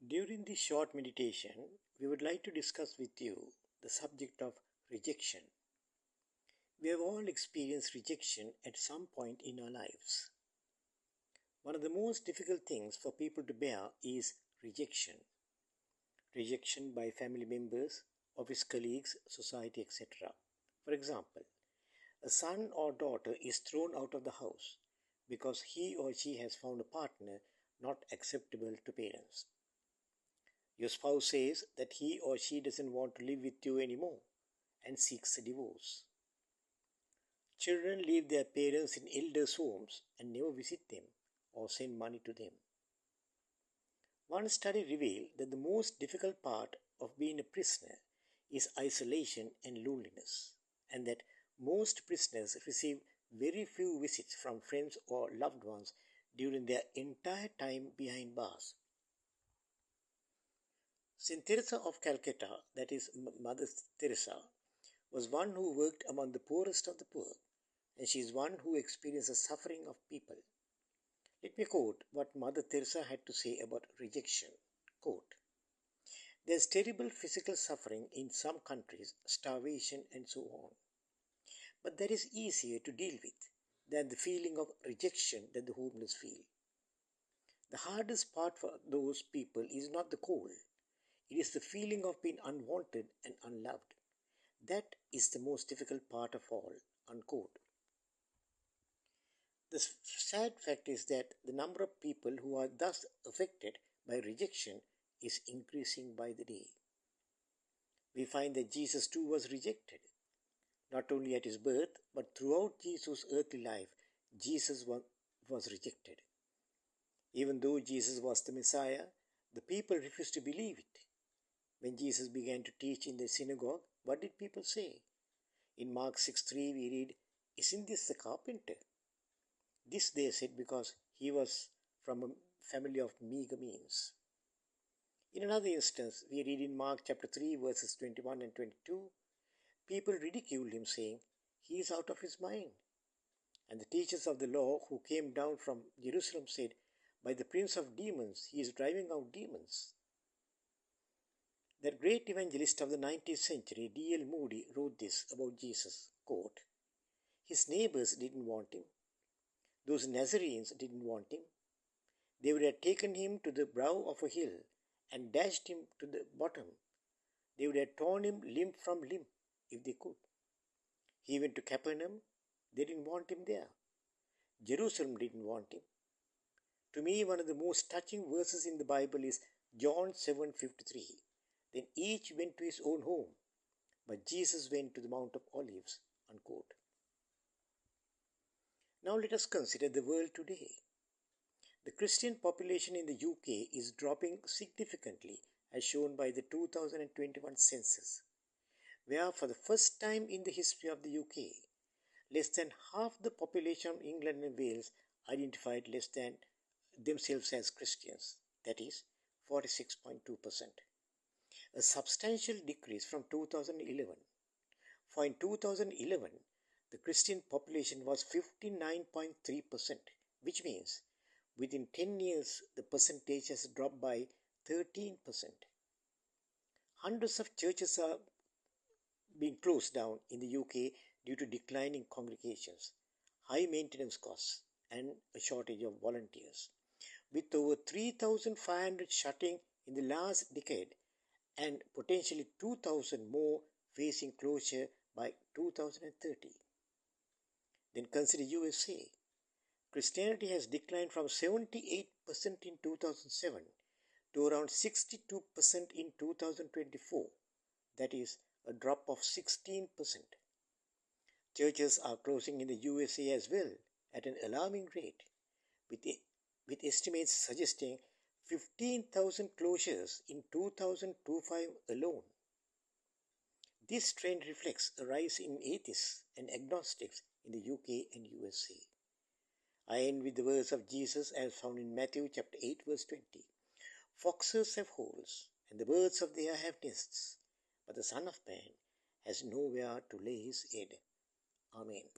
During this short meditation, we would like to discuss with you the subject of rejection. We have all experienced rejection at some point in our lives. One of the most difficult things for people to bear is rejection. Rejection by family members, office colleagues, society, etc. For example, a son or daughter is thrown out of the house because he or she has found a partner not acceptable to parents. Your spouse says that he or she doesn't want to live with you anymore and seeks a divorce. Children leave their parents in elders' homes and never visit them or send money to them. One study revealed that the most difficult part of being a prisoner is isolation and loneliness, and that most prisoners receive very few visits from friends or loved ones during their entire time behind bars. St. Teresa of Calcutta, that is Mother Teresa, was one who worked among the poorest of the poor, and she is one who experienced the suffering of people. Let me quote what Mother Teresa had to say about rejection. Quote, "There's terrible physical suffering in some countries, starvation and so on. But that is easier to deal with than the feeling of rejection that the homeless feel. The hardest part for those people is not the cold. It is the feeling of being unwanted and unloved. That is the most difficult part of all." Unquote. The sad fact is that the number of people who are thus affected by rejection is increasing by the day. We find that Jesus too was rejected. Not only at his birth, but throughout Jesus' earthly life, Jesus was rejected. Even though Jesus was the Messiah, the people refused to believe it. When Jesus began to teach in the synagogue, what did people say? In Mark 6:3 we read, "Isn't this the carpenter?" This they said because he was from a family of meager means. In another instance, we read in Mark chapter 3 verses 21 and 22, people ridiculed him saying, "He is out of his mind." And the teachers of the law who came down from Jerusalem said, "By the prince of demons, he is driving out demons." That great evangelist of the 19th century, D.L. Moody, wrote this about Jesus, quote, "His neighbors didn't want him. Those Nazarenes didn't want him. They would have taken him to the brow of a hill and dashed him to the bottom. They would have torn him limb from limb if they could. He went to Capernaum. They didn't want him there. Jerusalem didn't want him." To me, one of the most touching verses in the Bible is John 7:53. "Then each went to his own home, but Jesus went to the Mount of Olives." Unquote. Now let us consider the world today. The Christian population in the UK is dropping significantly as shown by the 2021 census, where for the first time in the history of the UK, less than half the population of England and Wales identified less than themselves as Christians, that is 46.2%. A substantial decrease from 2011. For in 2011, the Christian population was 59.3%, which means within 10 years the percentage has dropped by 13%. Hundreds of churches are being closed down in the UK due to declining congregations, high maintenance costs, and a shortage of volunteers, with over 3,500 shutting in the last decade and potentially 2,000 more facing closure by 2030. Then consider USA. Christianity has declined from 78% in 2007 to around 62% in 2024. That is a drop of 16%. Churches are closing in the USA as well at an alarming rate, with estimates suggesting 15,000 closures in 2025 alone. This trend reflects a rise in atheists and agnostics in the UK and USA. I end with the words of Jesus as found in Matthew chapter 8 verse 20. "Foxes have holes, and the birds of the air have nests, but the Son of Man has nowhere to lay his head." Amen.